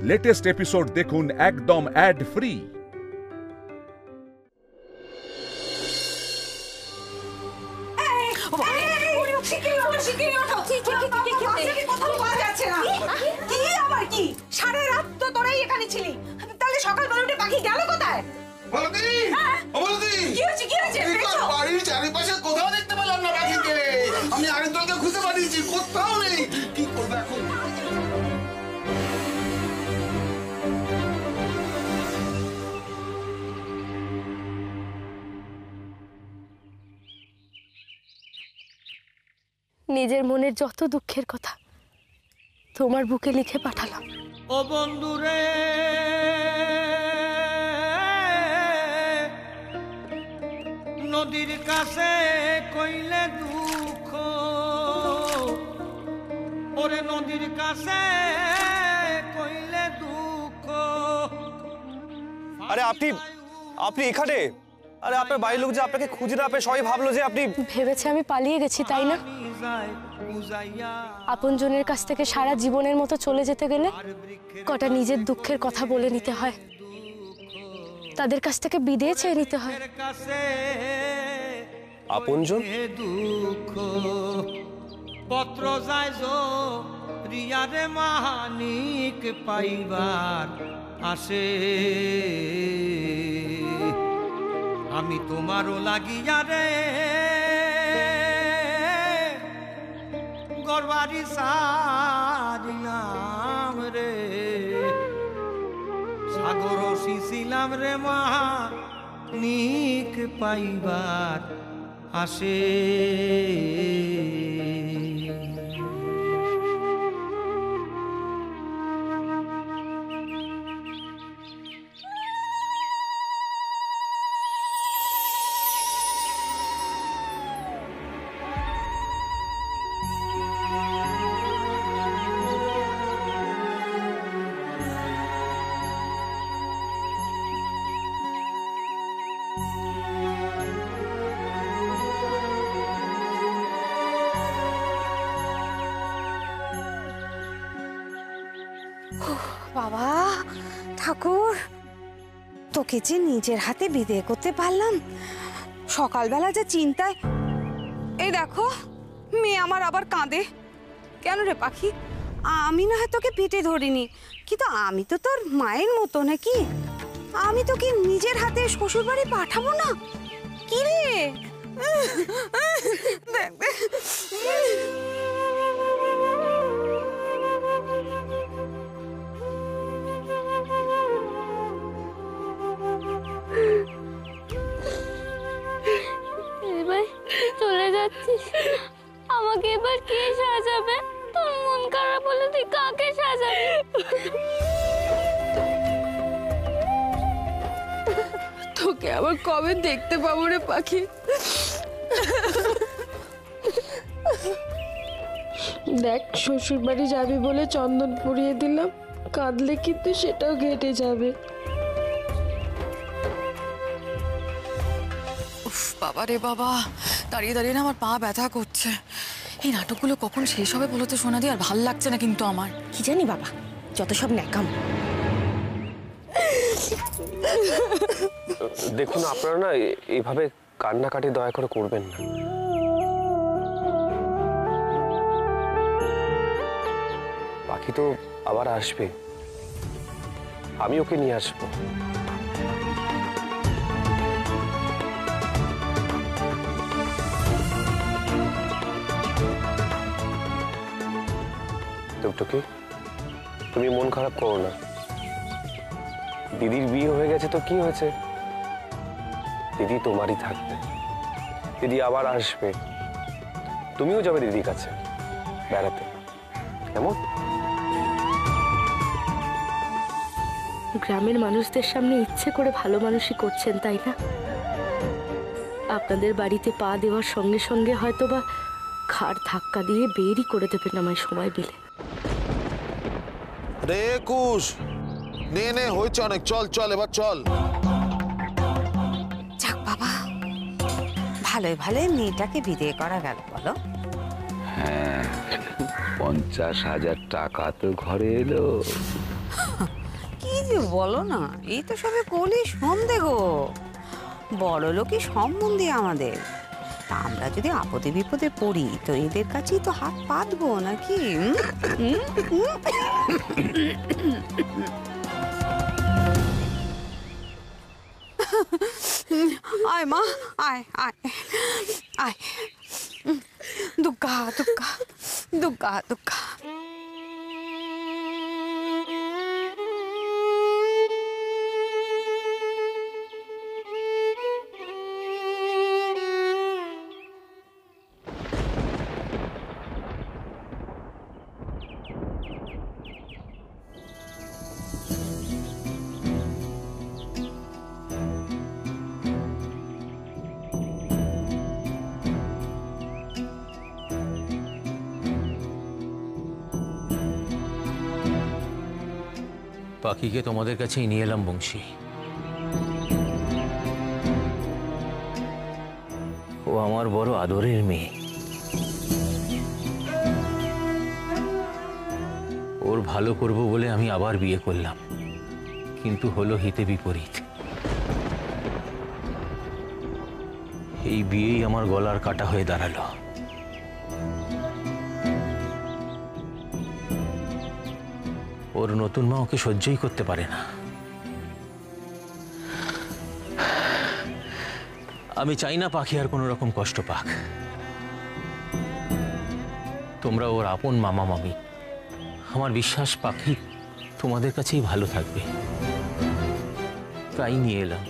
Latest episode দেখুন একদম add free. সারা রাত তো তোরাই এখানে ছিলি, তাহলে সকালবেলা উঠে পাখি গেল কোথায়? বাড়ির চারিপাশে কোথাও দেখতে পেলাম না পাখিকে। আমি আরেক দলকে খুঁজে পাঠিয়েছি, কোথাও নেই। কি করবো এখন? নিজের মনের যত দুঃখের কথা তোমার বুকে লিখে পাঠালাম। ও বন্ধুরে নদীর কাছে কইলে দুঃখ, ওরে নদীর কাছে কইলে দুঃখ। আরে আপনি এখানে? আরে আপনার বাড়ির লোক যে আপনাকে খুঁজে না পেয়ে সবাই ভাবলো যে আপনি। ভেবেছে আমি পালিয়ে গেছি, তাই না? আপনজনের কাছ থেকে সারা জীবনের মতো চলে যেতে গেলে কটা নিজের দুঃখের কথা বলে নিতে হয়, তাদের কাছ থেকে বিদায় চেয়ে নিতে হয়। আপনজন দুঃখ পত্র যায় রিয়ারে মানিক পাইবার আসে, আমি তোমারও লাগিয়া রে গরবারি সারিলাম রে, সাগর শিছিলাম রে মানিক পাইবার আসে। বাবা ঠাকুর, তোকে যে নিজের হাতে বিদায় করতে পারলাম, সকালবেলা যে চিন্তায়। এই দেখো মেয়ে আমার আবার কাঁদে কেন রে পাখি? আমি না হয় তোকে পেটে ধরিনি, কিন্তু আমি তো তোর মায়ের মতো নাকি? আমি তোকে নিজের হাতে শ্বশুর বাড়ি পাঠাবো না? কি রে দেখ দেখ। এবার চলে যাচ্ছিস, আমাকে এবার কে সাজাবে? তোর মন খারাপ হলে তুই কাকে সাজাবি? তোকে আবার কবে দেখতে পাবো রে পাখি? দেখ, শ্বশুর বাড়ি যাবি বলে চন্দন পরিয়ে দিলাম, কাঁদলে কিন্তু সেটাও ঘেটে যাবে। বাবা রে বাবা, দাঁড়িয়ে দাঁড়িয়ে না আমার পা ব্যথা করছে। এই নাটকগুলো কখন শেষ হবে বলো তো সোনাদি? আর ভাল লাগছে না কিন্তু আমার। কি জানি বাবা, যত সব ন্যাকাম। দেখুন, আপনারা না এইভাবে কান্নাকাটি দয়া করে করবেন না। পাখি তো আবার আসবে, আমি ওকে নিয়ে আসবো। টুকটুকি, তুমি মন খারাপ করো না। দিদির বিয়ে হয়ে গেছে তো কি হয়েছে? দিদি তোমারই থাকবে, দিদি আবার আসবে, তুমিও যাবে দিদির কাছে বেড়াতে, কেমন? গ্রামের মানুষদের সামনে ইচ্ছে করে ভালো মানুষই করছেন, তাই না? আপনাদের বাড়িতে পা দেওয়ার সঙ্গে সঙ্গে হয়তো বা ঘাড় ধাক্কা দিয়ে বেরই করে দেবেন আমায় সময় পেলে। রে কুশ, নে নে, হয়েছে অনেক, চল চল এবার চল। যাক বাবা, ভালোই ভালোই মেয়েটাকে বিদায় করা গেল বলো। হ্যাঁ, 50,000 টাকা তো ঘরে এলো। কি যে বলো না, এই তো সবে কলি সন্ধে গো। বড় লোকই সম্বন্ধী আমাদের, তা আমরা যদি আপদে বিপদে পড়ি তো এদের কাছেই তো হাত পাতবো নাকি? আয় মা, আয় আয় আয়। দুগ্গা দুগ্গা দুগ্গা দুগ্গা। পাখিকে তোমাদের কাছেই নিয়ে এলাম বংশী। ও আমার বড় আদরের মেয়ে। ওর ভালো করব বলে আমি আবার বিয়ে করলাম, কিন্তু হলো হিতে বিপরীত। এই বিয়েই আমার গলার কাটা হয়ে দাঁড়ালো। ওর নতুন মা ওকে সহ্যই করতে পারে না। আমি চাই না পাখি আর কোনো রকম কষ্ট পাক। তোমরা ওর আপন মামা মামি, আমার বিশ্বাস পাখি তোমাদের কাছেই ভালো থাকবে, তাই নিয়ে এলাম।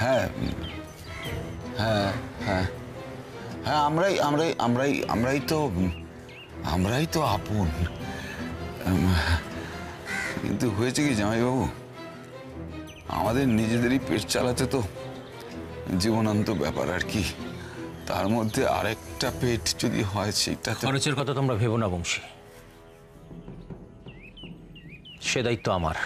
হ্যাঁ হ্যাঁ হ্যাঁ হ্যাঁ, আমরাই তো আপন। কিন্তু হয়েছে কি জামাইবাবু, আমাদের নিজেদেরই পেট চালাতে তো জীবনান্ত ব্যাপার আর কি। তার মধ্যে আরেকটা পেট যদি হয় সেটা খরচের কথা তোমরা ভেবো না বংশী, সে দায়িত্ব আমার।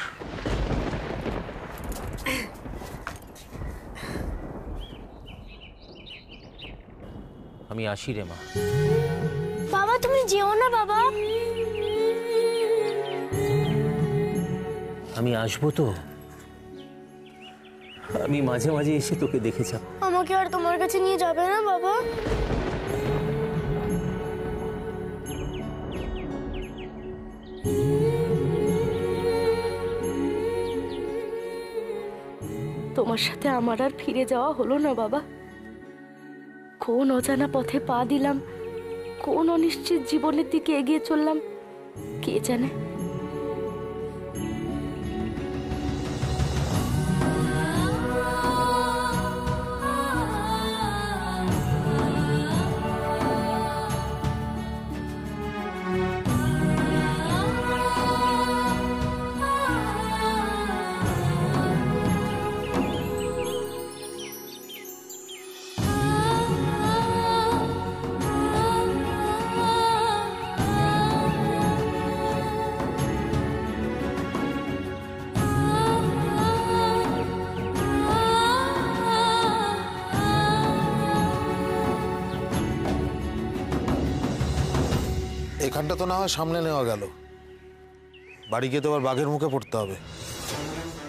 আমি আসি রে মা। বাবা তুমি যেও না বাবা। আমি আসবো তো, আমি মাঝে মাঝে এসে তোকে দেখে যাব। আমাকে আর তোমার কাছে নিয়ে যাবে না বাবা? তোমার সাথে আমার আর ফিরে যাওয়া হলো না বাবা। কোন অজানা পথে পা দিলাম, কোন অনিশ্চিত জীবনের দিকে এগিয়ে চললাম কে জানে। এখানটা তো না হয় সামনে নেওয়া গেল, বাড়ি গিয়ে তো আবার বাঘের মুখে পড়তে হবে।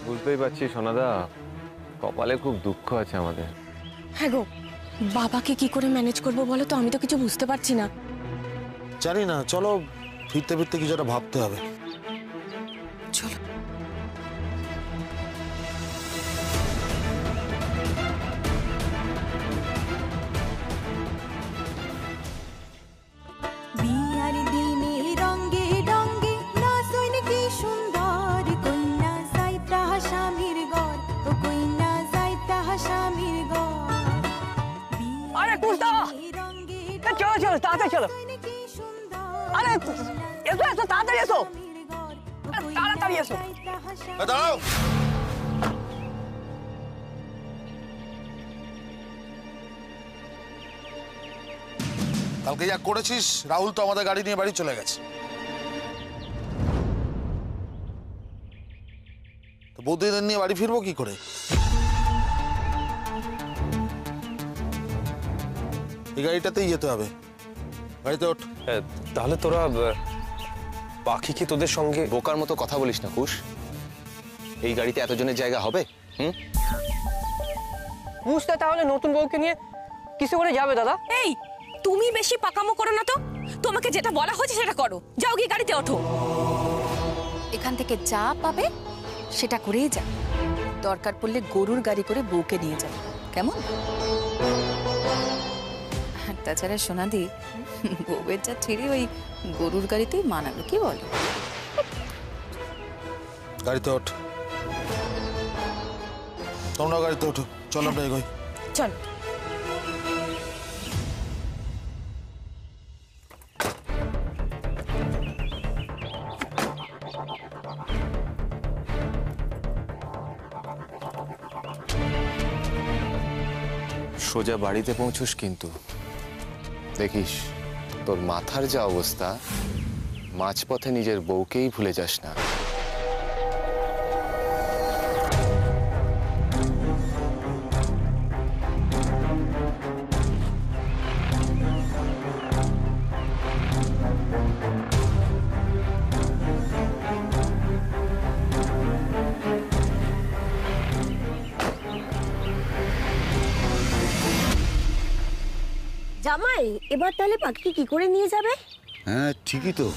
বুঝতেই পারছি সোনাদা, কপালে খুব দুঃখ আছে আমাদের। হ্যাঁ গো, বাবাকে কি করে ম্যানেজ করবো বলো তো, আমি তো কিছু বুঝতে পারছি না। জানি না, চলো ফিরতে ফিরতে কিছু একটা ভাবতে হবে। চলো। বিয়ার দিনে রঙ্গে রঙ্গে নাচন কি সুন্দর, কন্যা যাইতা স্বামীর ঘর, ও কন্যা যাইতা স্বামীর ঘর। আরে কুর্তা, চলো চলো তাড়াতাড়ি চলো। আরে এসো এসো, তাড়াতাড়ি এসো, তাড়াতাড়ি এসো। দাঁড়াও, কালকে যা করেছিস, রাহুল তো আমাদের গাড়ি নিয়ে বাড়ি চলে গেছে। তো বৌদিদের নিয়ে বাড়ি ফিরবো কি করে? এই গাড়িটাতেই যেতে হবে, গাড়িতে ওঠ। তাহলে তোরা পাখি কি তোদের সঙ্গে বোকার মতো কথা বলিস না কুশ? এই গাড়িতে এতজনের জায়গা হবে? বুঝতে তাহলে নতুন বউকে নিয়ে কিসে করে যাবে দাদা? এই তুমি বেশি পাকামো করো না তো। তোমাকে যেটা বলা হয়েছে সেটা করো। যাও গিয়ে গাড়িতে ওঠো। এখান থেকে যা পাবে সেটা করেই যা। দরকার পড়লে গরুর গাড়ি করে বউকে নিয়ে যাবে, কেমন? আর তাছাড়া সোনাদি, বউয়ের যা ছেড়ে ওই গরুর গাড়িতেই মানাবে, কি বলো? গাড়িতে ওঠ, তোমরা গাড়িতে ওঠো, চলো আমরা এগোই। চল। সোজা বাড়িতে পৌঁছুস কিন্তু দেখিস তোর মাথার যা অবস্থা, মাঝপথে নিজের বউকেই ভুলে যাস না। জামাই, এবার তাহলে পাখিকে কি করে নিয়ে যাবে? হ্যাঁ ঠিকই তো,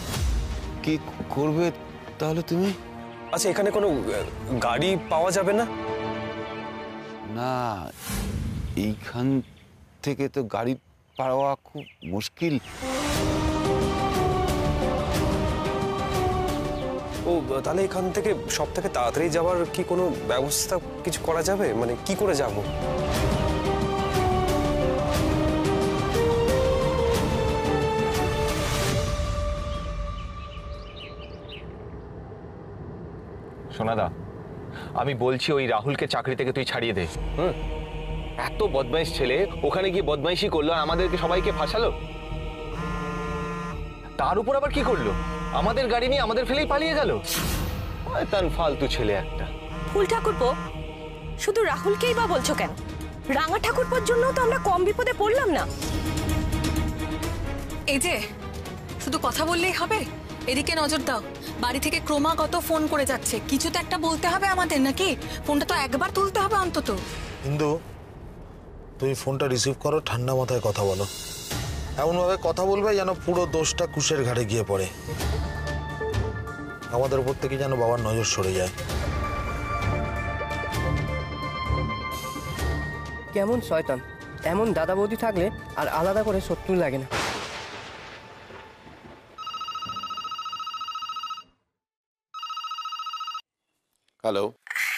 কি করবে তাহলে তুমি? আচ্ছা, এখানে কোনো গাড়ি পাওয়া যাবে না? না, এইখান থেকে তো গাড়ি পাওয়া খুব মুশকিল। ও, তাহলে এখান থেকে সব থেকে তাড়াতাড়ি যাওয়ার কি কোনো ব্যবস্থা কিছু করা যাবে? মানে কি করে যাব? সোনাদা, আমি বলছি ওই রাহুলকে চাকরি থেকে তুই ছাড়িয়ে দে। এত বদমাইশ ছেলে ওখানে গিয়ে বদমাইশি করলো, আমাদেরকে সবাইকে ফাঁসালো। তার উপর আবার কি করলো? আমাদের গাড়ি নিয়ে আমাদের ফেলেই পালিয়ে গেল। শয়তান ফালতু ছেলে একটা। ফুল ঠাকুরপো, শুধু রাহুলকেই বা বলছো কেন? রাঙা ঠাকুরপোর জন্য তো আমরা কম বিপদে পড়লাম না। এই যে শুধু কথা বললেই হবে? এদিকে নজর দাও, বাড়ি থেকে ক্রমাগত ফোন করে যাচ্ছে। কিছু তো একটা বলতে হবে আমাদের, নাকি? ফোনটা তো একবার তুলতে হবে অন্তত। কিন্তু তুমি ফোনটা রিসিভ করো, ঠান্ডা মাথায় কথা বলো। এমনভাবে কথা বলবে যেন পুরো দোষটা কুশের ঘাড়ে গিয়ে পড়ে। আমাদের উপর থেকে যেন বাবার নজর সরে যায়। কেমন শয়তান! এমন দাদা বৌদি থাকলে আর আলাদা করে শত্রু লাগে না। হ্যালো।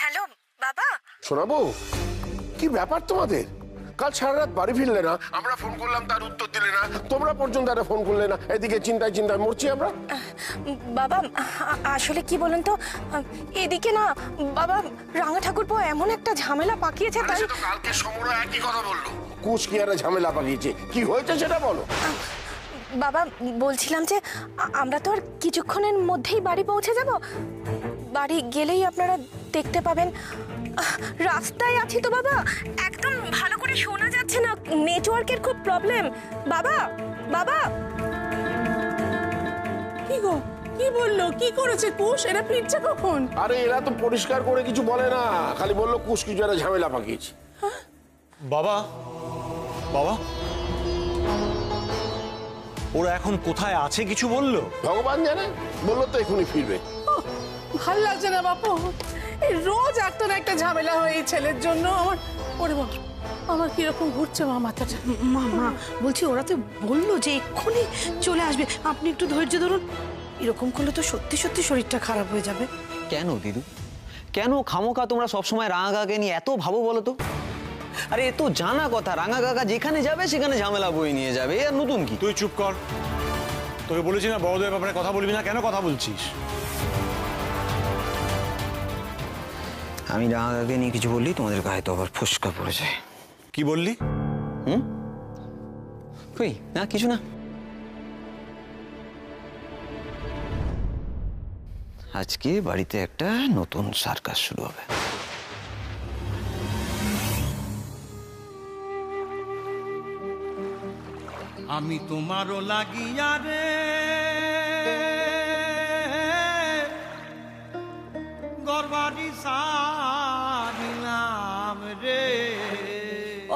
হ্যালো বাবা। শোনাবো, কি ব্যাপার তোমাদের? কাল সারা রাত বাড়ি ফিরলে না, আমরা ফোন করলাম তার উত্তর দিলে না, তোমরা পর্যন্ত একটা ফোন করলে না। এদিকে চিন্তায় চিন্তায় মরছি আমরা। বাবা আসলে কি বলেন তো, এদিকে না বাবা, রাঙা ঠাকুরপো এমন একটা ঝামেলা পাকিয়েছে। তাই কালকে সমরা একই কথা বললো। কুশ কি আরে ঝামেলা পাকিয়েছে? কি হয়েছে সেটা বলো। বাবা বলছিলাম যে আমরা তো আর কিছুক্ষণের মধ্যেই বাড়ি পৌঁছে যাব। বাড়ি গেলেই আপনারা দেখতে পাবেন। রাস্তায় আছি তো বাবা, একদম ভালো করে শোনা যাচ্ছে না, নেটওয়ার্কের খুব প্রবলেম। বাবা বাবা। কি গো, কি বললো? কি করেছে কুশ? এরা ফিরছে কখন? আরে এরা তো পরিষ্কার করে কিছু বলে না, খালি বললো কুশ কিছু একটা ঝামেলা পাকিয়েছে। বাবা, বাবা, ওরা এখন কোথায় আছে কিছু বললো? ভগবান জানে, বললো তো এখনই ফিরবে। ভাল লাগছে না বাপু, এই রোজ একটা না একটা ঝামেলা হয় এই ছেলের জন্য। আমার ওরে বাবা, আমার কিরকম ঘুরছে মা মাথাটা। মা বলছি, ওরা তো বললো যে এক্ষুনি চলে আসবে, আপনি একটু ধৈর্য ধরুন। এরকম করলে তো সত্যি সত্যি শরীরটা খারাপ হয়ে যাবে। কেন দিদু, কেন খামোকা তোমরা সবসময় রাঙা কাকাকে নিয়ে এত ভাবো বলো তো? আরে এ তো জানা কথা, রাঙা কাকা যেখানে যাবে সেখানে ঝামেলা বয়ে নিয়ে যাবে। আর নতুন কি? তুই চুপ কর। তোকে বলেছি না বড়দের ব্যাপারে কথা বলবি না, কেন কথা বলছিস? আমি রাঙা কাকাকে নিয়ে কিছু বললি তোমাদের গায়ে তো আবার ফুসকা পড়ে যায়। কি বললি? কই না, কিছু না। আজকে বাড়িতে একটা নতুন সার্কাস শুরু হবে। আমি তোমারও লাগিয়া রে গরবারি সারিলাম রে।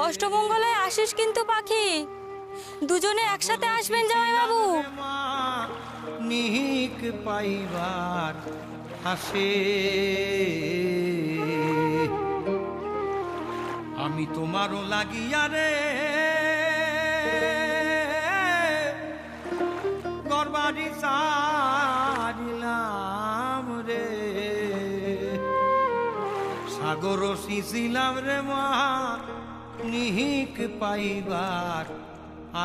অষ্টমঙ্গলায় আসিস কিন্তু পাখি, দুজনে একসাথে আসবেন জামাইবাবু। নিহিক পাইবার হাসে আমি তোমারও লাগিয়া রে, গরবারি সারিলাম রে। সাগর শিছিলাম রে মা, নিহিক পাইবার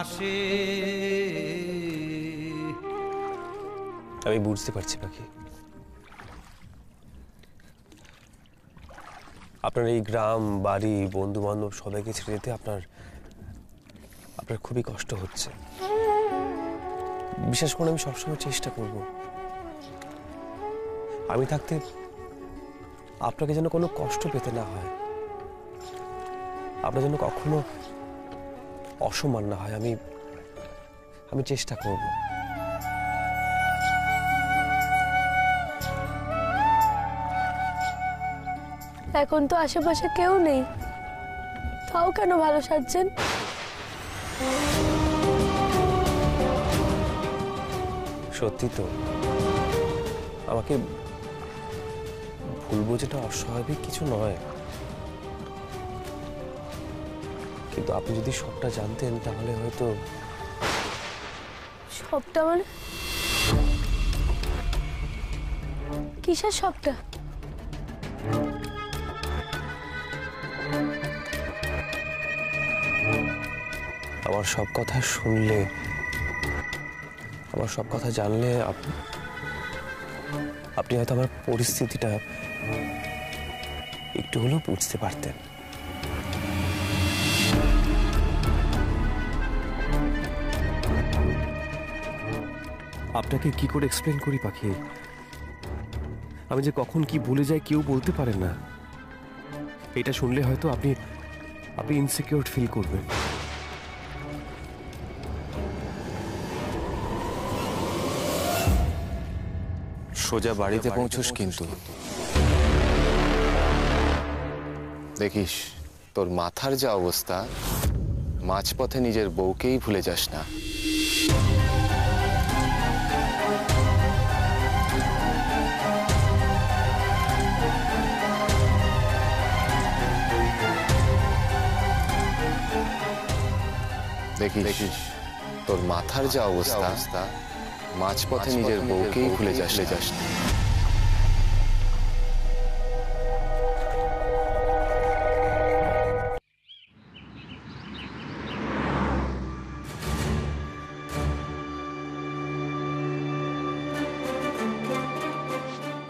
আসে। আমি বুঝতে পারছি পাখি, আপনার এই গ্রাম বাড়ি বন্ধু বান্ধব সবাইকে ছেড়ে যেতে আপনার খুবই কষ্ট হচ্ছে। বিশেষ করে আমি সবসময় চেষ্টা করব আমি থাকতে আপনাকে যেন কোনো কষ্ট পেতে না হয়, আপনার জন্য কখনো অসম্মান না হয়। আমি চেষ্টা করব। এখন তো আশেপাশে কেউ নেই, তাও কেন ভালো সাজছেন? সত্যি তো, আমাকে ভুল বোঝাটা অস্বাভাবিক কিছু নয়, কিন্তু আপনি যদি সবটা জানতেন তাহলে হয়তো। সবটা মানে কিসের সবটা? আমার সব কথা শুনলে, আমার সব কথা জানলে আপনি হয়তো আমার পরিস্থিতিটা একটু হলেও বুঝতে পারতেন। আপনাকে কি করে এক্সপ্লেন করি পাখি, আমি যে কখন কি ভুলে যাই কেউ বলতে পারেন না। এটা শুনলে হয়তো আপনি ইনসিকিউর ফিল করবেন। সোজা বাড়িতে পৌঁছস কিন্তু দেখিস তোর মাথার যা অবস্থা, মাঝপথে নিজের বউকেই ভুলে যাস না। দেখিস তোর মাথার যা অবস্থা, মাঝপথে নিজের বউকেই ভুলে যাস না।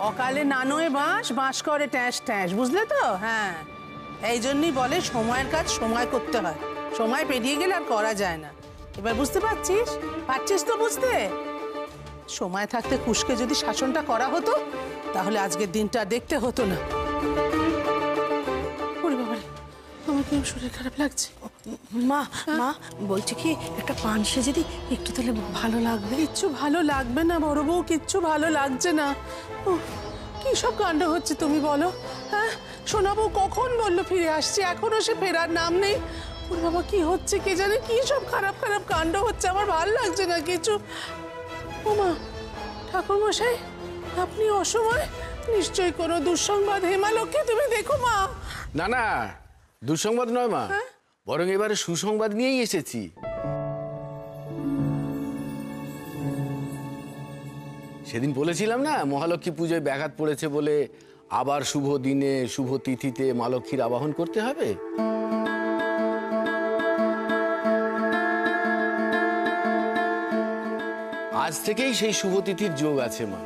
অকালে নানোয় বাঁশ, বাঁশ করে ট্যাঁস ট্যাঁস, বুঝলে তো? হ্যাঁ, এই জন্যই বলে সময়ের কাজ সময় করতে হয়, সময় পেরিয়ে গেলে আর করা যায় না। এবার বুঝতে পারছিস? পারছিস তো বুঝতে? সময় থাকতে কুশকে যদি শাসনটা করা হতো তাহলে আজকের দিনটা দেখতে হতো না। ওরে বাবারে, আমার কি শরীর খারাপ লাগছে। মা মা বলছি কি, একটা পান সেজে দিই, একটু তাহলে ভালো লাগবে। কিচ্ছু ভালো লাগবে না বড় বউ, কিচ্ছু ভালো লাগছে না। কি সব কাণ্ড হচ্ছে তুমি বলো? হ্যাঁ, সোনা বউ কখন বললো ফিরে আসছে, এখনো সে ফেরার নাম নেই। ওর বাবা কি হচ্ছে কে জানে, কি সব খারাপ খারাপ কাণ্ড হচ্ছে, আমার ভালো লাগছে না কিছু। ও মা, ঠাকুর মশাই আপনি অসময়, নিশ্চয়ই কোনো দুঃসংবাদ। হেমালক্ষ্মী তুমি দেখো মা। না না, দুঃসংবাদ নয় মা, বরং এবারে সুসংবাদ নিয়েই এসেছি। সেদিন বলেছিলাম না মহালক্ষ্মী পুজোয় ব্যাঘাত পড়েছে বলে আবার শুভ দিনে শুভ তিথিতে মা লক্ষ্মীর আবাহন করতে হবে। আজ থেকেই সেই শুভ তিথির যোগ আছে মা।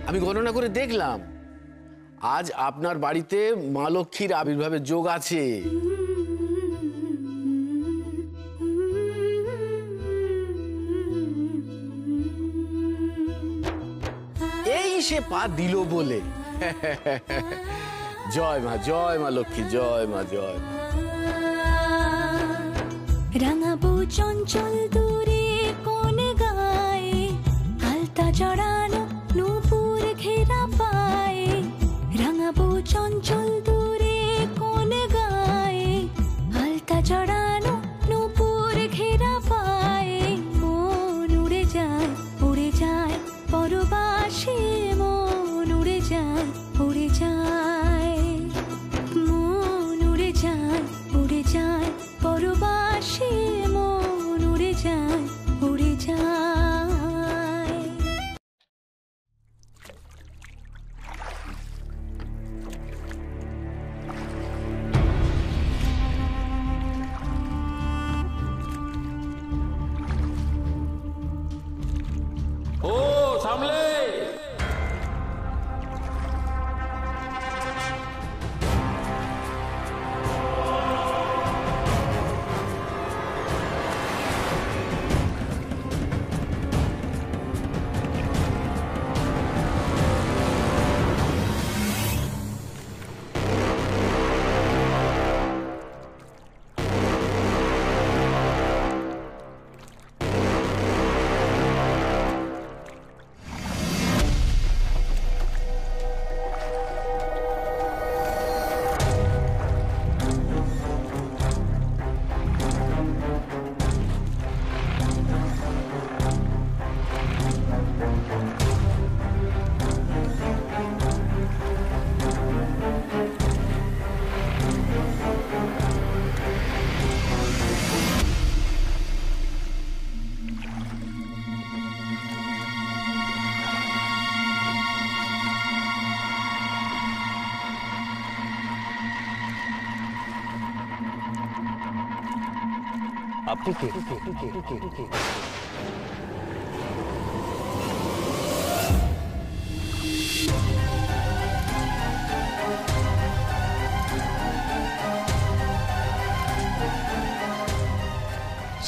আমি গণনা করে দেখলাম আজ আপনার বাড়িতে মা লক্ষ্মীর আবির্ভাবের যোগ আছে। এই সে পা দিল বলে। জয় মা লক্ষ্মী, জয় মা, জয় মা। রাঙাবো চঞ্চল দূরে কোন গায়ে, আলতা জড়ানো সামলে। আপনি কে?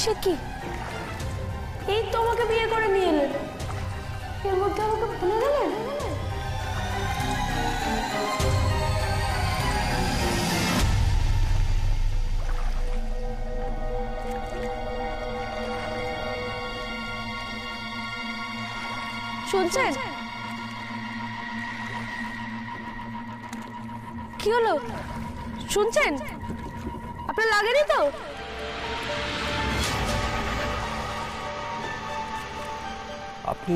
সে কি? এই তো আমাকে বিয়ে করে নিয়ে এলেন, এর মধ্যে আমাকে ভুলে গেলেন? শুনছেন? কি হলো? শুনছেন? আপনার লাগেনি তো? আপনি